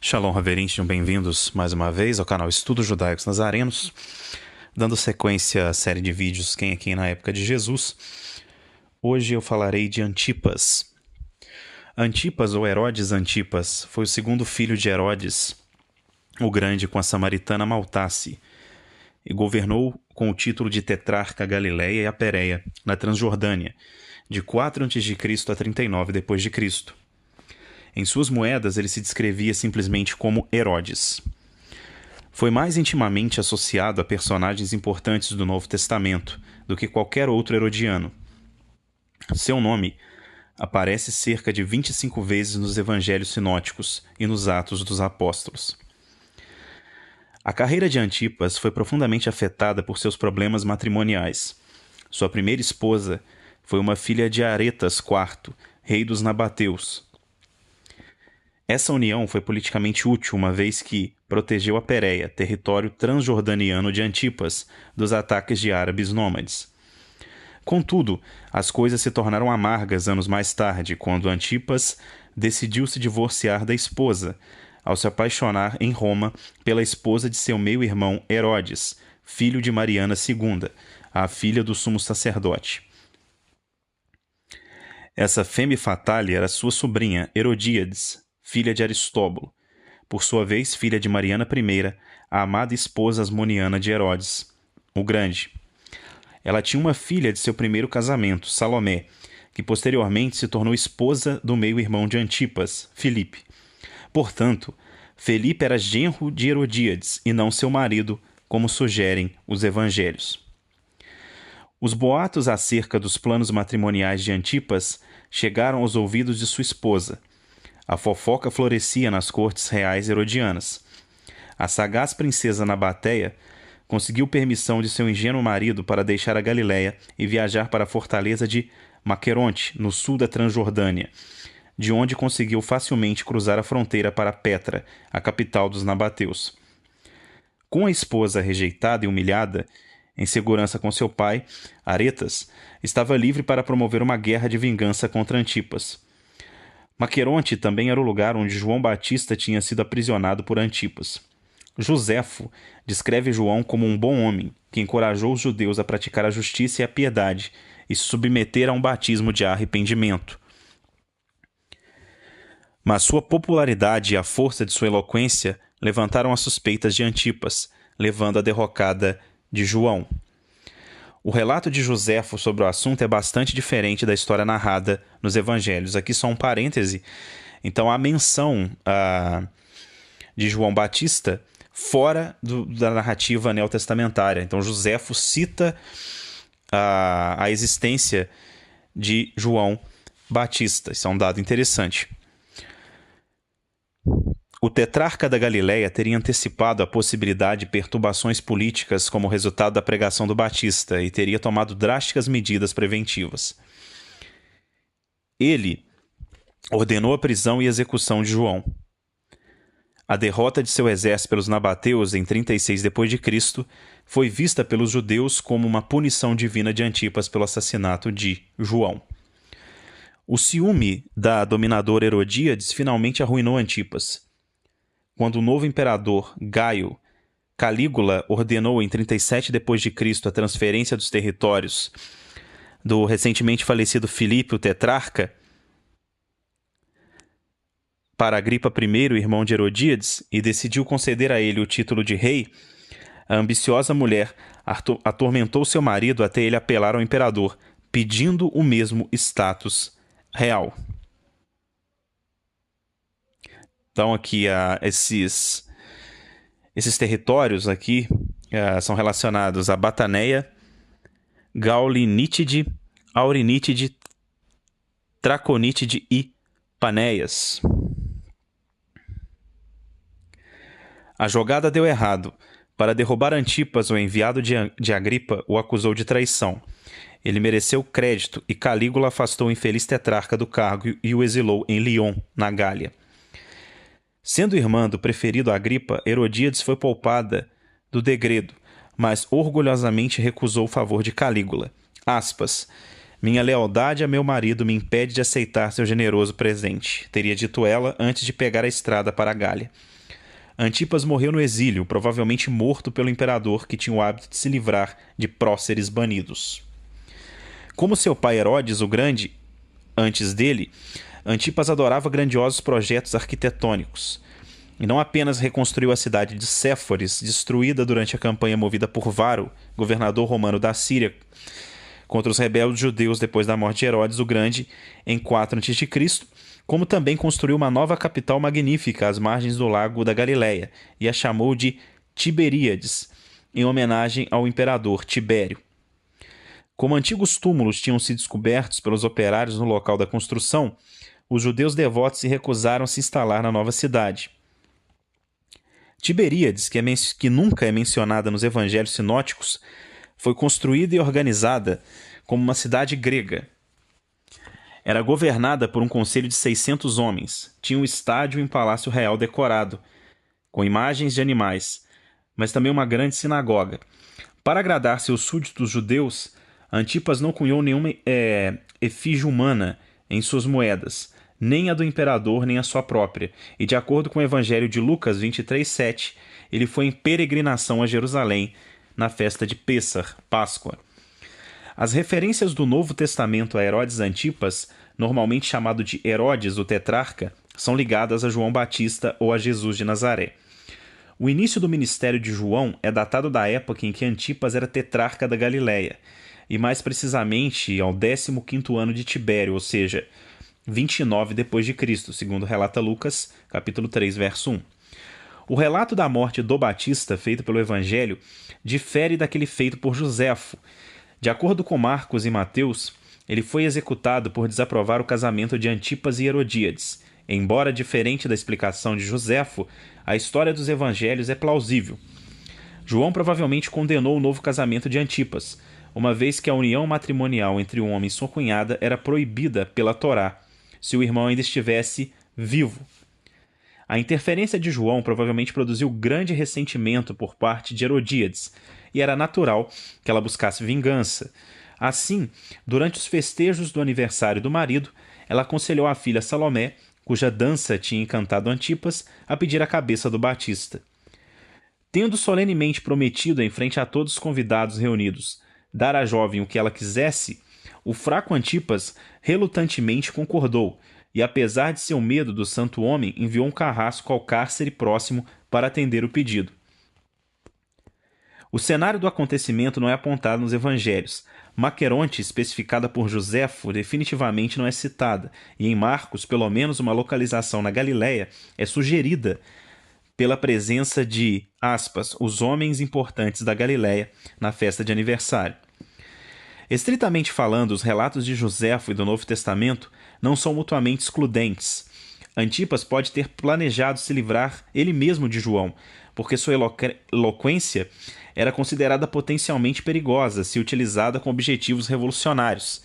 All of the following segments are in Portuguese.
Shalom, reverentes, sejam bem-vindos mais uma vez ao canal Estudos Judaicos Nazarenos, dando sequência à série de vídeos Quem é Quem na Época de Jesus. Hoje eu falarei de Antipas. Antipas, ou Herodes Antipas, foi o segundo filho de Herodes, o Grande, com a samaritana Maltace, e governou com o título de tetrarca a Galileia e a Pérea, na Transjordânia, de 4 a.C. a 39 d.C. Em suas moedas, ele se descrevia simplesmente como Herodes. Foi mais intimamente associado a personagens importantes do Novo Testamento do que qualquer outro herodiano. Seu nome aparece cerca de 25 vezes nos Evangelhos sinóticos e nos Atos dos Apóstolos. A carreira de Antipas foi profundamente afetada por seus problemas matrimoniais. Sua primeira esposa foi uma filha de Aretas IV, rei dos Nabateus. Essa união foi politicamente útil, uma vez que protegeu a Pérea, território transjordaniano de Antipas, dos ataques de árabes nômades. Contudo, as coisas se tornaram amargas anos mais tarde, quando Antipas decidiu se divorciar da esposa, ao se apaixonar em Roma pela esposa de seu meio-irmão Herodes, filho de Mariana II, a filha do sumo sacerdote. Essa femme fatale era sua sobrinha, Herodíades, filha de Aristóbulo, por sua vez filha de Mariana I, a amada esposa asmoniana de Herodes, o Grande. Ela tinha uma filha de seu primeiro casamento, Salomé, que posteriormente se tornou esposa do meio-irmão de Antipas, Filipe. Portanto, Filipe era genro de Herodíades e não seu marido, como sugerem os evangelhos. Os boatos acerca dos planos matrimoniais de Antipas chegaram aos ouvidos de sua esposa. A fofoca florescia nas cortes reais herodianas. A sagaz princesa Nabateia conseguiu permissão de seu ingênuo marido para deixar a Galileia e viajar para a fortaleza de Maqueronte, no sul da Transjordânia, de onde conseguiu facilmente cruzar a fronteira para Petra, a capital dos Nabateus. Com a esposa rejeitada e humilhada, em segurança com seu pai, Aretas estava livre para promover uma guerra de vingança contra Antipas. Maqueronte também era o lugar onde João Batista tinha sido aprisionado por Antipas. Joséfo descreve João como um bom homem que encorajou os judeus a praticar a justiça e a piedade e se submeter a um batismo de arrependimento. Mas sua popularidade e a força de sua eloquência levantaram as suspeitas de Antipas, levando à derrocada de João. O relato de Joséfo sobre o assunto é bastante diferente da história narrada nos evangelhos. Aqui só um parêntese. Então, a menção de João Batista fora da narrativa neotestamentária. Então, Joséfo cita a existência de João Batista. Isso é um dado interessante. O tetrarca da Galileia teria antecipado a possibilidade de perturbações políticas como resultado da pregação do Batista e teria tomado drásticas medidas preventivas. Ele ordenou a prisão e execução de João. A derrota de seu exército pelos nabateus em 36 d.C. foi vista pelos judeus como uma punição divina de Antipas pelo assassinato de João. O ciúme da dominadora Herodíades finalmente arruinou Antipas. Quando o novo imperador Gaio Calígula ordenou em 37 d.C. a transferência dos territórios do recentemente falecido Filipe, o tetrarca, para Agripa I, irmão de Herodíades, e decidiu conceder a ele o título de rei, a ambiciosa mulher atormentou seu marido até ele apelar ao imperador, pedindo o mesmo status real. Então, aqui, esses territórios aqui são relacionados a Bataneia, Gaulinítide, Aurinítide, Traconítide e Panéias. A jogada deu errado. Para derrubar Antipas, o enviado de Agripa o acusou de traição. Ele mereceu crédito e Calígula afastou o infeliz tetrarca do cargo e o exilou em Lyon, na Gália. Sendo irmã do preferido Agripa, Herodíades foi poupada do degredo, mas orgulhosamente recusou o favor de Calígula. Aspas. Minha lealdade a meu marido me impede de aceitar seu generoso presente, teria dito ela antes de pegar a estrada para a Gália. Antipas morreu no exílio, provavelmente morto pelo imperador que tinha o hábito de se livrar de próceres banidos. Como seu pai Herodes o Grande, antes dele, Antipas adorava grandiosos projetos arquitetônicos. E não apenas reconstruiu a cidade de Séforis, destruída durante a campanha movida por Varo, governador romano da Síria, contra os rebeldes judeus depois da morte de Herodes o Grande em 4 a.C., como também construiu uma nova capital magnífica às margens do lago da Galileia e a chamou de Tiberíades, em homenagem ao imperador Tibério. Como antigos túmulos tinham sido descobertos pelos operários no local da construção, os judeus devotos se recusaram a se instalar na nova cidade. Tiberíades, que nunca é mencionada nos evangelhos sinóticos, foi construída e organizada como uma cidade grega. Era governada por um conselho de 600 homens, tinha um estádio e um palácio real decorado, com imagens de animais, mas também uma grande sinagoga. Para agradar seus súditos judeus, Antipas não cunhou nenhuma efígie humana em suas moedas, nem a do imperador, nem a sua própria, e de acordo com o Evangelho de Lucas 23:7, ele foi em peregrinação a Jerusalém na festa de Pêssar, Páscoa. As referências do Novo Testamento a Herodes Antipas, normalmente chamado de Herodes o Tetrarca, são ligadas a João Batista ou a Jesus de Nazaré. O início do ministério de João é datado da época em que Antipas era tetrarca da Galileia, e mais precisamente ao 15º ano de Tibério, ou seja, 29 depois de Cristo, segundo relata Lucas, capítulo 3, verso 1. O relato da morte do Batista, feito pelo Evangelho, difere daquele feito por Joséfo. De acordo com Marcos e Mateus, ele foi executado por desaprovar o casamento de Antipas e Herodíades. Embora diferente da explicação de Joséfo, a história dos evangelhos é plausível. João provavelmente condenou o novo casamento de Antipas, uma vez que a união matrimonial entre um homem e sua cunhada era proibida pela Torá, se o irmão ainda estivesse vivo. A interferência de João provavelmente produziu grande ressentimento por parte de Herodíades, e era natural que ela buscasse vingança. Assim, durante os festejos do aniversário do marido, ela aconselhou a filha Salomé, cuja dança tinha encantado Antipas, a pedir a cabeça do Batista. Tendo solenemente prometido em frente a todos os convidados reunidos dar à jovem o que ela quisesse, o fraco Antipas relutantemente concordou, e apesar de seu medo do santo homem, enviou um carrasco ao cárcere próximo para atender o pedido. O cenário do acontecimento não é apontado nos evangelhos. Maqueronte, especificada por Joséfo, definitivamente não é citada, e em Marcos, pelo menos uma localização na Galileia é sugerida pela presença de, aspas, os homens importantes da Galileia na festa de aniversário. Estritamente falando, os relatos de Joséfo e do Novo Testamento não são mutuamente excludentes. Antipas pode ter planejado se livrar ele mesmo de João, porque sua eloquência era considerada potencialmente perigosa se utilizada com objetivos revolucionários,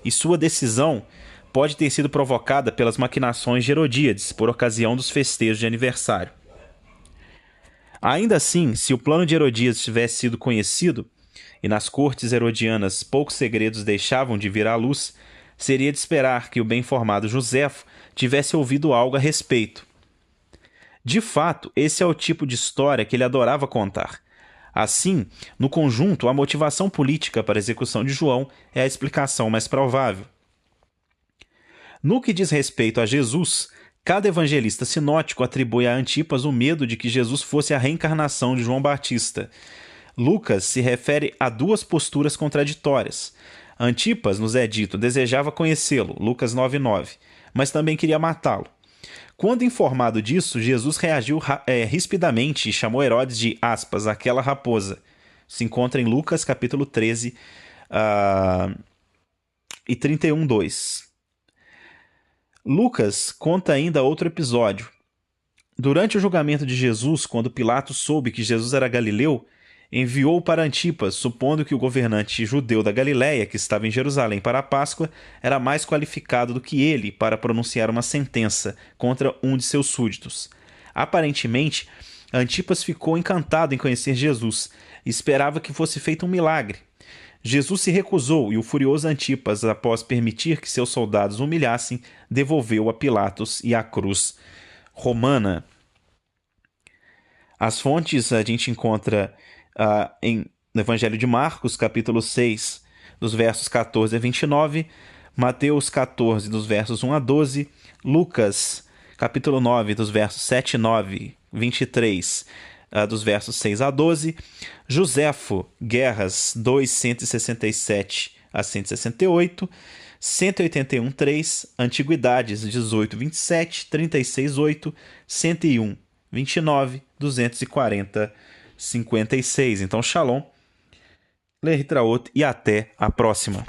e sua decisão pode ter sido provocada pelas maquinações de Herodíades por ocasião dos festejos de aniversário. Ainda assim, se o plano de Herodíades tivesse sido conhecido, e nas cortes herodianas poucos segredos deixavam de vir à luz, seria de esperar que o bem-informado Joséfo tivesse ouvido algo a respeito. De fato, esse é o tipo de história que ele adorava contar. Assim, no conjunto, a motivação política para a execução de João é a explicação mais provável. No que diz respeito a Jesus, cada evangelista sinótico atribui a Antipas o medo de que Jesus fosse a reencarnação de João Batista. Lucas se refere a duas posturas contraditórias. Antipas, nos é dito, desejava conhecê-lo, Lucas 9:9, mas também queria matá-lo. Quando informado disso, Jesus reagiu rispidamente e chamou Herodes de, aspas, aquela raposa. Se encontra em Lucas capítulo 13 e 31:2. Lucas conta ainda outro episódio. Durante o julgamento de Jesus, quando Pilatos soube que Jesus era galileu, enviou para Antipas, supondo que o governante judeu da Galileia, que estava em Jerusalém para a Páscoa, era mais qualificado do que ele para pronunciar uma sentença contra um de seus súditos. Aparentemente, Antipas ficou encantado em conhecer Jesus e esperava que fosse feito um milagre. Jesus se recusou e o furioso Antipas, após permitir que seus soldados o humilhassem, devolveu a Pilatos e a cruz romana. As fontes a gente encontra no Evangelho de Marcos, capítulo 6, dos versos 14 a 29, Mateus 14, dos versos 1 a 12, Lucas, capítulo 9, dos versos 7 e 9, 23, dos versos 6 a 12, Joséfo, Guerras 2, 167 a 168, 181, 3, Antiguidades 18, 27, 36, 8, 101, 29, 240, 56. Então, shalom, lehitraot e até a próxima.